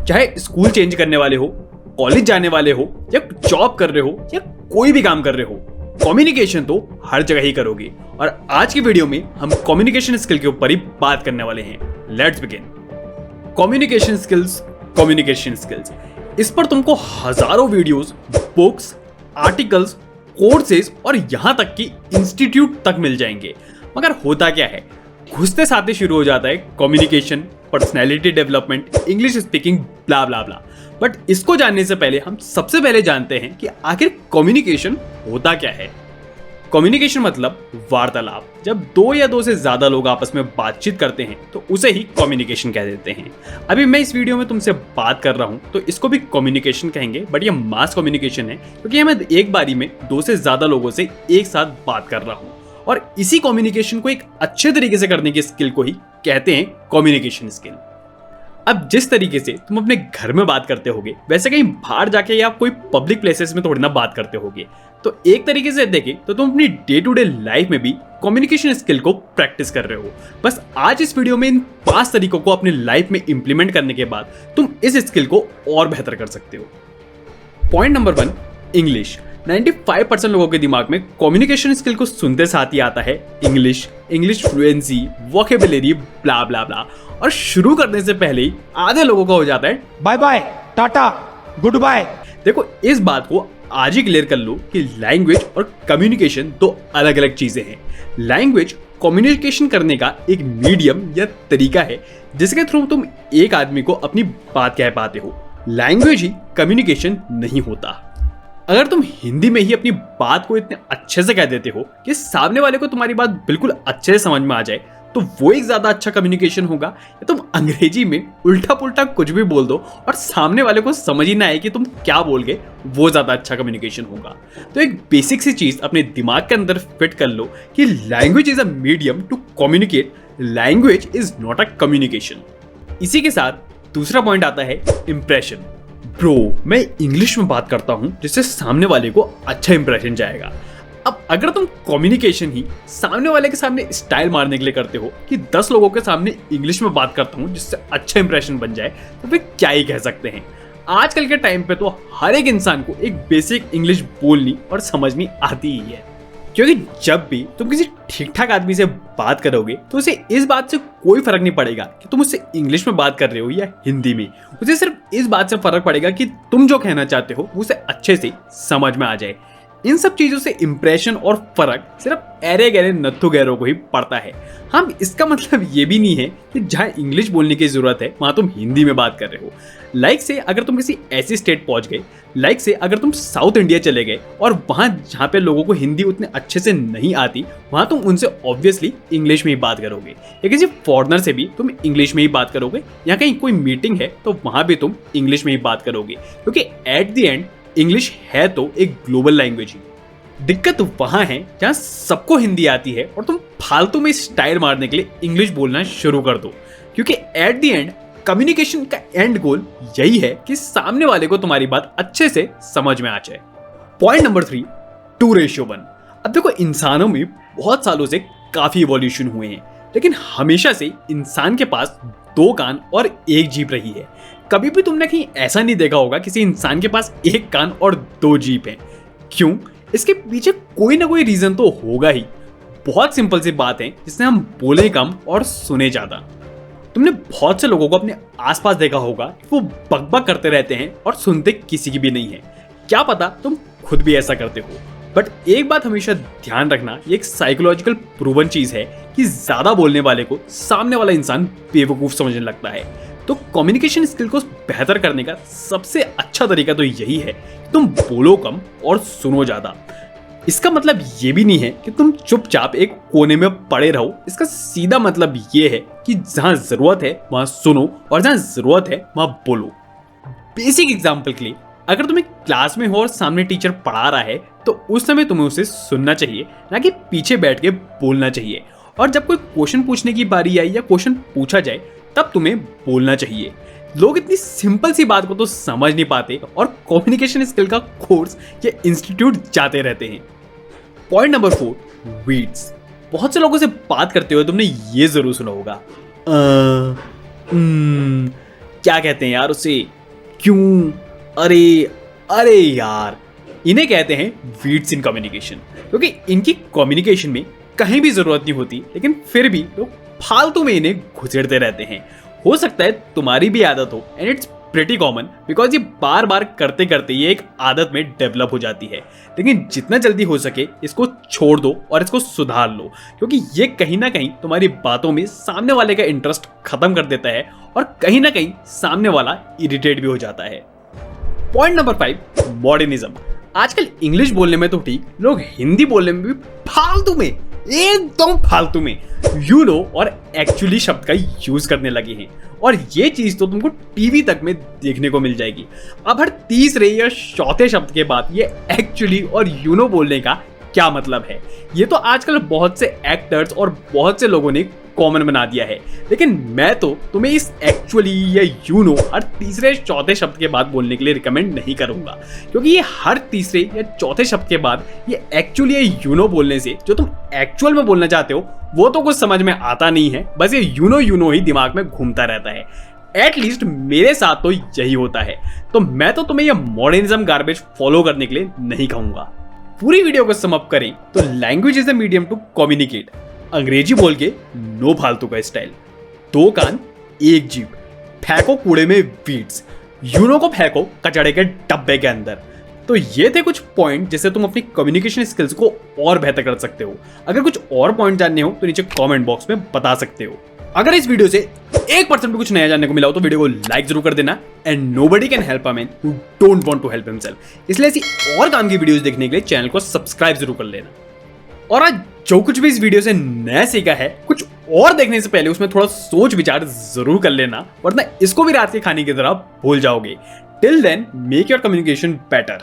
चाहे school change करने वाले हो, कॉलेज जाने वाले हो, या जॉब कर रहे हो, या कोई भी काम कर रहे हो, कम्युनिकेशन तो हर जगह ही करोगे। और आज की वीडियो में हम कम्युनिकेशन स्किल के ऊपर ही बात करने वाले हैं। Let's begin. कम्युनिकेशन स्किल्स, इस पर तुमको हजारों वीडियोस, बुक्स, आर्टिकल्स, कोर्सेज और यहां तक कि इंस्टीट्यूट तक मिल जाएंगे। मगर होता क्या है, घुसते साथ ही शुरू हो जाता है communication, personality development, English speaking, blah blah blah. But इसको जानने से पहले हम सबसे पहले जानते हैं कि आखिर कम्युनिकेशन होता क्या है। कम्युनिकेशन मतलब वार्तालाप। जब दो या दो से ज्यादा लोग आपस में बातचीत करते हैं तो उसे ही कम्युनिकेशन कह देते हैं। अभी मैं इस वीडियो में तुमसे बात कर रहा हूं तो इसको भी कम्युनिकेशन कहेंगे, बट ये मास कम्युनिकेशन है क्योंकि मैं एक बारी में दो से ज्यादा लोगों से एक साथ बात कर रहा हूं। और इसी कम्युनिकेशन को एक अच्छे तरीके से करने की स्किल को ही कहते हैं कम्युनिकेशन स्किल। अब जिस तरीके से तुम अपने घर में बात करते होगे वैसे कहीं बाहर जाके या कोई पब्लिक प्लेसेस में थोड़ी ना बात करते होगे। तो एक तरीके से देखें तो तुम अपनी डे टू डे लाइफ में भी कम्युनिकेशन स्किल को प्रैक्टिस कर रहे हो। बस आज इस वीडियो में इन 5 तरीकों को अपनी लाइफ में इंप्लीमेंट करने के बाद तुम इस स्किल को और बेहतर कर सकते हो। Point number 1, English. 95% लोगों के दिमाग में कम्युनिकेशन स्किल को सुनते साथ ही आता है इंग्लिश फ्लुएंसी, वोकैबुलरी, ब्ला ब्ला ब्ला। और शुरू करने से पहले ही आधे लोगों का हो जाता है bye bye, tata, goodbye. देखो, इस बात को आज ही क्लियर कर लो कि लैंग्वेज और कम्युनिकेशन दो अलग अलग चीजें हैं। लैंग्वेज कम्युनिकेशन करने का एक मीडियम या तरीका है जिसके थ्रू तुम एक आदमी को अपनी बात कह पाते हो। लैंग्वेज ही कम्युनिकेशन नहीं होता। अगर तुम हिंदी में ही अपनी बात को इतने अच्छे से कह देते हो कि सामने वाले को तुम्हारी बात बिल्कुल अच्छे से समझ में आ जाए तो वो एक ज्यादा अच्छा कम्युनिकेशन होगा। या तुम अंग्रेजी में उल्टा पुल्टा कुछ भी बोल दो और सामने वाले को समझ ही ना आए कि तुम क्या बोल गए, वो ज्यादा अच्छा कम्युनिकेशन होगा। तो एक बेसिक सी चीज अपने दिमाग के अंदर फिट कर लो कि language is a medium to communicate, language is not a communication. इसी के साथ दूसरा पॉइंट आता है इंप्रेशन। ब्रो, मैं इंग्लिश में बात करता हूं जिससे सामने वाले को अच्छा इंप्रेशन जाएगा। अब अगर तुम कम्युनिकेशन ही सामने वाले के सामने स्टाइल मारने के लिए करते हो कि 10 लोगों के सामने इंग्लिश में बात करता हूं जिससे अच्छा इंप्रेशन बन जाए, तो फिर क्या ही कह सकते हैं। आजकल के टाइम पे तो हर एक इंसान को एक बेसिक इंग्लिश बोलनी और समझनी आती ही है। क्योंकि जब भी तुम किसी ठीक ठाक आदमी से बात करोगे तो उसे इस बात से कोई फर्क नहीं पड़ेगा कि तुम उससे इंग्लिश में बात कर रहे हो या हिंदी में। उसे सिर्फ इस बात से फर्क पड़ेगा कि तुम जो कहना चाहते हो उसे अच्छे से समझ में आ जाए। इन सब चीजों से इंप्रेशन और फर्क सिर्फ एरे गहरे नत्थु गहरों को ही पड़ता है। हम इसका मतलब ये भी नहीं है कि जहां इंग्लिश बोलने की जरूरत है वहां तुम हिंदी में बात कर रहे हो। लाइक से अगर तुम किसी ऐसी स्टेट पहुंच गए, लाइक से अगर तुम साउथ इंडिया चले गए और वहां जहां पे लोगों को हिंदी उतने अच्छे से नहीं आती, वहां तुम उनसे ऑब्वियसली इंग्लिश में ही बात करोगे। या किसी फॉरेनर से भी तुम इंग्लिश में ही बात करोगे। या कहीं कोई मीटिंग है तो वहां भी तुम इंग्लिश में ही बात करोगे, क्योंकि एट द एंड इंग्लिश है तो एक ग्लोबल लैंग्वेज ही। दिक्कत वहां है जहां सबको हिंदी आती है और तुम फालतू में स्टाइल मारने के लिए इंग्लिश बोलना शुरू कर दो, क्योंकि एट द एंड कम्युनिकेशन का एंड गोल यही है कि सामने वाले को तुम्हारी बात अच्छे से समझ में आ जाए। Point number 3, 2:1। अब देखो, इंसानों में बहुत सालों से काफी इवोल्यूशन हुए हैं, लेकिन हमेशा से इंसान के पास 2 कान और 1 जीभ रही है। कभी भी तुमने कहीं ऐसा नहीं देखा होगा किसी इंसान के पास 1 कान और 2 जीभ हैं। क्यों? इसके पीछे कोई ना कोई रीजन तो होगा ही। बहुत सिंपल सी बात है जिससे हम बोले कम और सुने ज्यादा। तुमने बहुत से लोगों को अपने आसपास देखा होगा कि वो बकबक करते रहते हैं और सुनते किसी की भी नहीं है। क्या पता तुम खुद भी ऐसा करते हो। बट एक बात हमेशा ध्यान रखना, ये एक साइकोलॉजिकल प्रूवन चीज है कि ज्यादा बोलने वाले को सामने वाला इंसान बेवकूफ समझने लगता है। तो कम्युनिकेशन स्किल को बेहतर करने का सबसे अच्छा तरीका तो यही है कि तुम बोलो कम और सुनो ज्यादा। इसका मतलब ये भी नहीं है कि तुम चुपचाप एक कोने में पड़े रहो। इसका सीधा मतलब ये है कि जहां जरूरत है वहां सुनो और जहां जरूरत है वहां बोलो। बेसिक एग्जांपल के लिए, अगर तुम एक क्लास में हो और सामने टीचर पढ़ा रहा है तो उस समय तुम्हें उसे सुनना चाहिए, ना कि पीछे बैठ के बोलना चाहिए। और जब कोई क्वेश्चन पूछने की बारी आई या क्वेश्चन पूछा जाए तब तुम्हें बोलना चाहिए। लोग इतनी सिंपल सी बात को तो समझ नहीं पाते और कम्युनिकेशन स्किल का कोर्स या इंस्टीट्यूट जाते रहते हैं। Point number 4, weeds. बहुत से लोगों से बात करते हुए तुमने ये जरूर सुना होगा, क्या कहते हैं यार उसे, क्यों, अरे अरे यार, इन्हें कहते हैं वीड्स इन कम्युनिकेशन। क्योंकि इनकी कम्युनिकेशन में कहीं भी जरूरत नहीं होती, लेकिन फिर भी लोग फालतू में इन्हें घुसेड़ते रहते हैं। हो सकता है तुम्हारी भी आदत हो, and it's pretty common because ये बार बार करते करते ये एक आदत में डेवलप हो जाती है। लेकिन जितना जल्दी हो सके इसको छोड़ दो और इसको सुधार लो, क्योंकि ये कहीं ना कहीं तुम्हारी बातों में सामने वाले का इंटरेस्ट खत्म कर देता है और कहीं ना कहीं सामने वाला इरिटेट भी हो जाता है। Point number 5, modernism. आजकल इंग्लिश बोलने में तो ठीक, लोग हिंदी बोलने में भी फालतू में, एकदम फालतू में यू नो और एक्चुअली शब्द का यूज करने लगे हैं। और ये चीज तो तुमको टीवी तक में देखने को मिल जाएगी। अब हर तीसरे या चौथे शब्द के बाद ये एक्चुअली और यू नो बोलने का क्या मतलब है, ये तो आजकल बहुत से एक्टर्स और बहुत से लोगों ने कॉमन बना दिया है। लेकिन मैं तो तुम्हें इस एक्चुअली या यू नो हर तीसरे चौथे शब्द के बाद बोलने के लिए रिकमेंड नहीं करूंगा, क्योंकि ये हर तीसरे या चौथे शब्द के बाद ये एक्चुअली या यू नो बोलने से जो तुम एक्चुअल में बोलना चाहते हो वो तो कुछ समझ में आता नहीं है, बस ये यू नो ही दिमाग में घूमता रहता है। एटलीस्ट मेरे साथ तो यही होता है। तो मैं तो तुम्हें यह मॉडर्निज्म गार्बेज फॉलो करने के लिए नहीं कहूंगा। पूरी वीडियो को सम अप करें तो language is the medium to communicate. Angrezi बोल के नो फालतू का स्टाइल, 2 कान 1 जीभ, फेंको कूड़े में वीड्स, यूनो को फेंको कचड़े के डब्बे के अंदर। तो ये थे कुछ पॉइंट जिससे तुम अपनी कम्युनिकेशन स्किल्स को और बेहतर कर सकते हो। अगर कुछ और पॉइंट जानने हो तो नीचे कमेंट बॉक्स में बता सकते हो। अगर इस वीडियो से 1% भी कुछ नया जानने को मिला हो तो वीडियो को लाइक जरूर कर देना। And nobody can help a man who don't want to help himself. इसलिए ऐसी और काम की वीडियोस देखने के लिए चैनल को सब्सक्राइब जरूर कर लेना। और आज जो कुछ भी इस वीडियो से नया सीखा है, कुछ और देखने से पहले उसमें थोड़ा सोच विचार जरूर कर लेना, वरना इसको भी रात के खाने की तरह भूल जाओगे। Till then make your communication better.